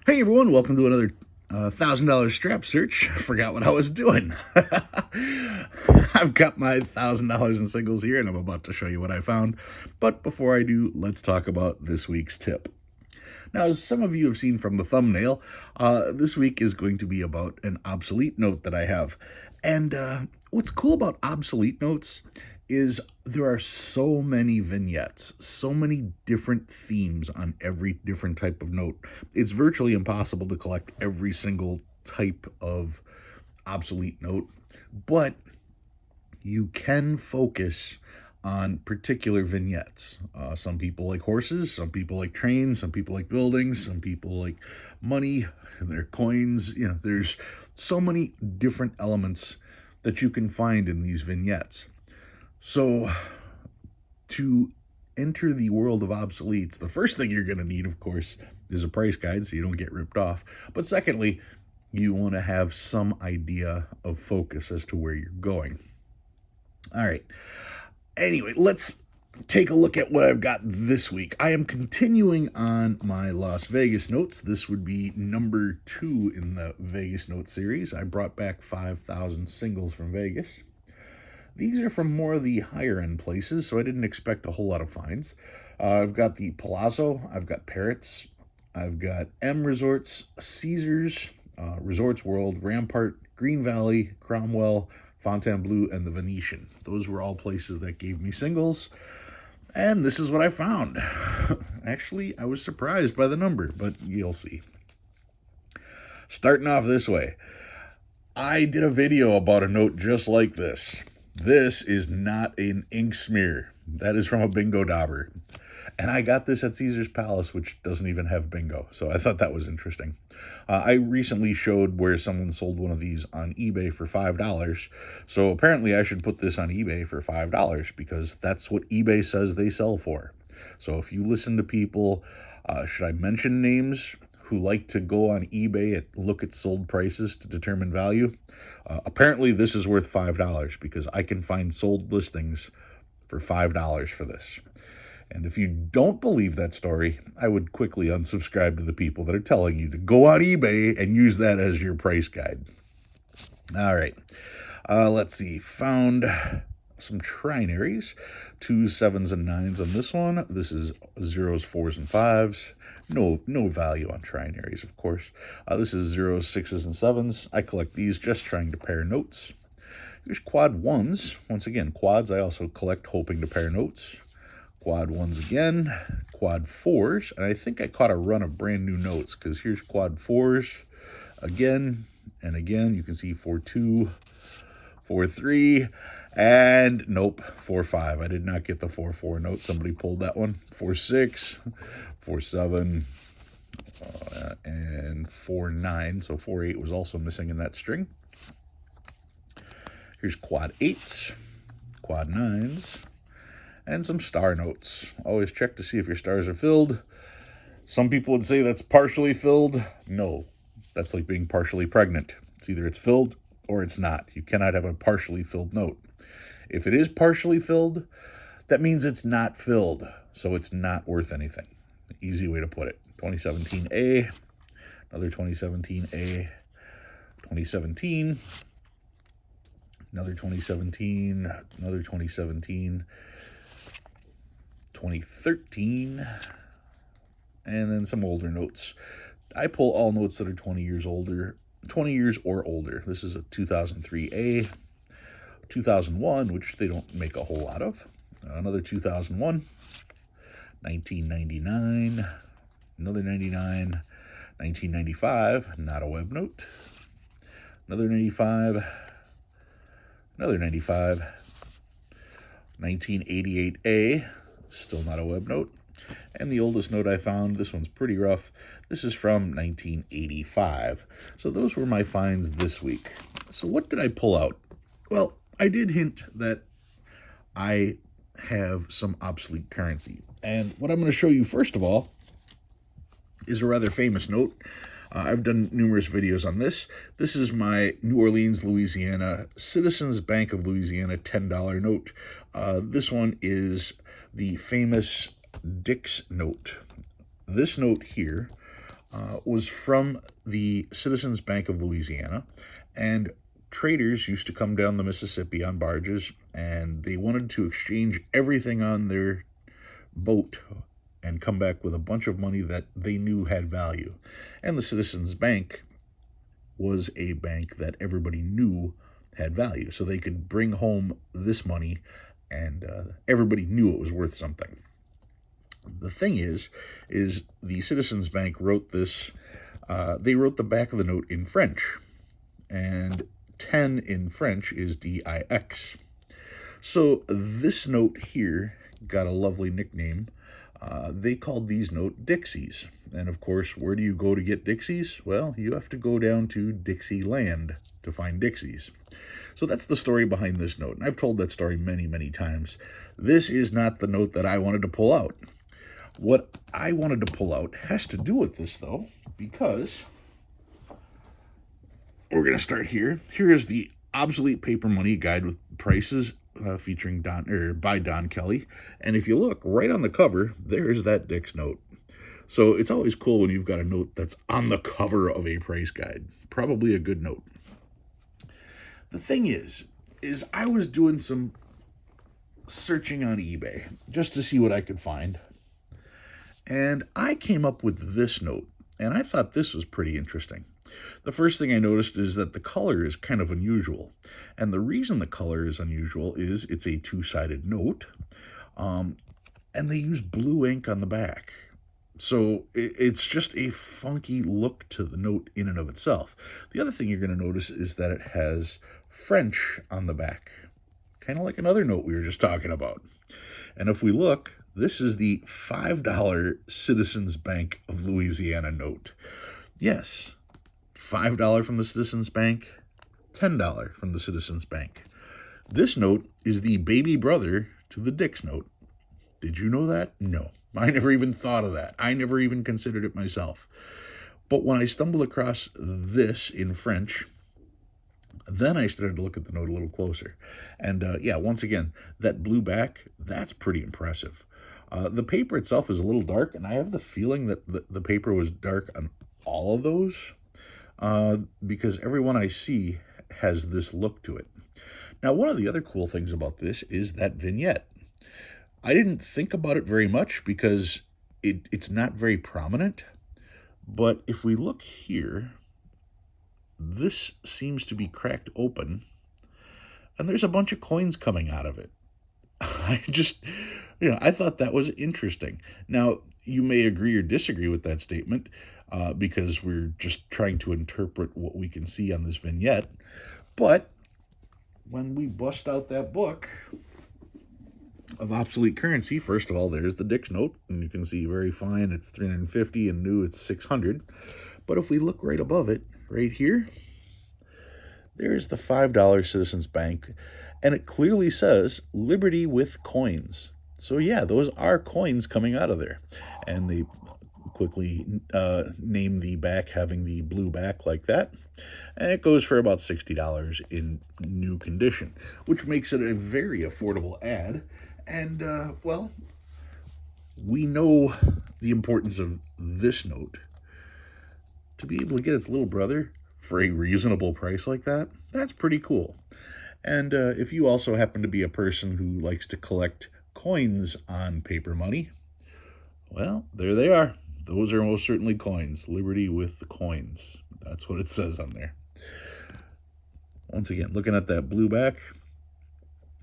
Hey everyone, welcome to another $1,000 strap search. I forgot what I was doing. I've got my $1,000 in singles here and I'm about to show you what I found. But before I do, let's talk about this week's tip. Now, as some of you have seen from the thumbnail, this week is going to be about an obsolete note that I have. And what's cool about obsolete notes is there are so many vignettes, so many different themes on every different type of note. It's virtually impossible to collect every single type of obsolete note, but you can focus on particular vignettes. Some people like horses, some people like trains, some people like buildings, some people like money, their coins. There's so many different elements that you can find in these vignettes. So, to enter the world of obsoletes, the first thing you're going to need, of course, is a price guide so you don't get ripped off. But secondly, you want to have some idea of focus as to where you're going. All right. Anyway, let's take a look at what I've got this week. I am continuing on my Las Vegas notes. This would be number 2 in the Vegas note series. I brought back 5,000 singles from Vegas. These are from more of the higher end places, so I didn't expect a whole lot of finds. I've got the Palazzo, I've got Parrots, I've got M Resorts, Caesars, Resorts World, Rampart, Green Valley, Cromwell, Fontainebleau, and the Venetian. Those were all places that gave me singles, and this is what I found. Actually, I was surprised by the number, but you'll see. Starting off this way, I did a video about a note just like this. This is not an ink smear. That is from a bingo dauber. And I got this at Caesar's Palace, which doesn't even have bingo. So I thought that was interesting. I recently showed where someone sold one of these on eBay for $5. So apparently I should put this on eBay for $5 because that's what eBay says they sell for. So if you listen to people, should I mention names who like to go on eBay and look at sold prices to determine value? Apparently this is worth $5 because I can find sold listings for $5 for this. And if you don't believe that story, I would quickly unsubscribe to the people that are telling you to go on eBay and use that as your price guide. All right. Let's see. Found some trinaries. 2s, 7s, and 9s on this one. This is 0s, 4s, and 5s. No value on trinaries, of course. This is 0s, 6s, and 7s. I collect these just trying to pair notes. Here's quad 1s. Once again, quads I also collect hoping to pair notes. Quad 1s again. Quad 4s. And I think I caught a run of brand new notes because here's quad 4s again and again. You can see 4-2, 4-3. And nope, 4-5. I did not get the 4-4 note. Somebody pulled that one. 4-6, 4-7, and 4-9. So 4-8 was also missing in that string. Here's quad 8s, quad 9s, and some star notes. Always check to see if your stars are filled. Some people would say that's partially filled. No, that's like being partially pregnant. It's either it's filled or it's not. You cannot have a partially filled note. If it is partially filled, that means it's not filled, so it's not worth anything. Easy way to put it. 2017A, another 2017A, 2017, another 2017, another 2017, 2013, and then some older notes. I pull all notes that are 20 years older, 20 years or older. This is a 2003A, 2001, which they don't make a whole lot of. Another 2001, 1999, another 99, 1995, not a web note, another 95, another 95, 1988A, still not a web note, and the oldest note I found, this one's pretty rough, this is from 1985. So those were my finds this week. So what did I pull out? Well, I did hint that I have some obsolete currency. And what I'm going to show you first of all is a rather famous note. I've done numerous videos on this. This is my New Orleans, Louisiana, Citizens Bank of Louisiana $10 note. This one is the famous Dick's note. This note here was from the Citizens Bank of Louisiana, and traders used to come down the Mississippi on barges, and they wanted to exchange everything on their boat and come back with a bunch of money that they knew had value. And the Citizens Bank was a bank that everybody knew had value, so they could bring home this money, and everybody knew it was worth something. The thing is the Citizens Bank wrote this. They wrote the back of the note in French, and 10 in French is DIX. So this note here got a lovely nickname. They called these note Dixies. And of course, where do you go to get Dixies? Well, you have to go down to Dixieland to find Dixies. So that's the story behind this note. And I've told that story many, many times. This is not the note that I wanted to pull out. What I wanted to pull out has to do with this, though, because we're going to start here. Here is the Obsolete Paper Money Guide with Prices, featuring by Don Kelly. And if you look right on the cover, there's that Dix note. So it's always cool when you've got a note that's on the cover of a price guide. Probably a good note. The thing is I was doing some searching on eBay just to see what I could find. And I came up with this note, and I thought this was pretty interesting. The first thing I noticed is that the color is kind of unusual. And the reason the color is unusual is it's a two-sided note, and they use blue ink on the back. So it's just a funky look to the note in and of itself. The other thing you're going to notice is that it has French on the back, kind of like another note we were just talking about. And if we look, this is the $5 Citizens Bank of Louisiana note. Yes, $5 from the Citizens Bank, $10 from the Citizens Bank. This note is the baby brother to the Dix note. Did you know that? No. I never even thought of that. I never even considered it myself. But when I stumbled across this in French, then I started to look at the note a little closer. And yeah, once again, that blue back, that's pretty impressive. The paper itself is a little dark, and I have the feeling that the paper was dark on all of those, because every one I see has this look to it. Now, one of the other cool things about this is that vignette. I didn't think about it very much because it's not very prominent, but if we look here, this seems to be cracked open, and there's a bunch of coins coming out of it. I thought that was interesting. Now, you may agree or disagree with that statement, because we're just trying to interpret what we can see on this vignette. But when we bust out that book of obsolete currency, first of all, there's the Dix note, and you can see very fine it's 350 and new it's 600. But if we look right above it, right here, there's the $5 Citizens Bank, and it clearly says Liberty with coins. So yeah, those are coins coming out of there. And they quickly name the back having the blue back like that. And it goes for about $60 in new condition, which makes it a very affordable ad. And, well, we know the importance of this note. To be able to get its little brother for a reasonable price like that, that's pretty cool. And if you also happen to be a person who likes to collect coins on paper money, well, there they are. Those are most certainly coins. Liberty with the coins. That's what it says on there. Once again, looking at that blue back,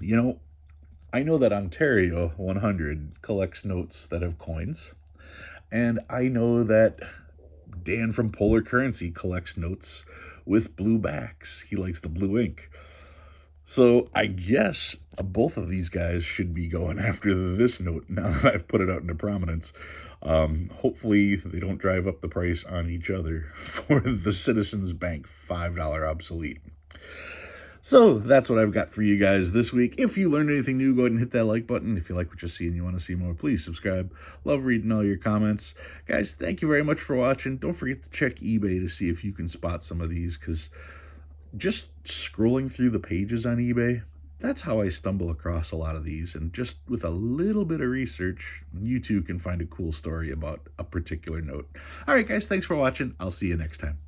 I know that Ontario 100 collects notes that have coins, and I know that Dan from Polar Currency collects notes with blue backs. He likes the blue ink. So I guess both of these guys should be going after this note now that I've put it out into prominence. Hopefully they don't drive up the price on each other for the Citizens Bank $5 obsolete. So that's what I've got for you guys this week. If you learned anything new, go ahead and hit that like button. If you like what you see and you want to see more, please subscribe. Love reading all your comments. Guys, thank you very much for watching. Don't forget to check eBay to see if you can spot some of these, because just scrolling through the pages on eBay, That's how I stumble across a lot of these, and just with a little bit of research, you too can find a cool story about a particular note. All right, guys, thanks for watching. I'll see you next time.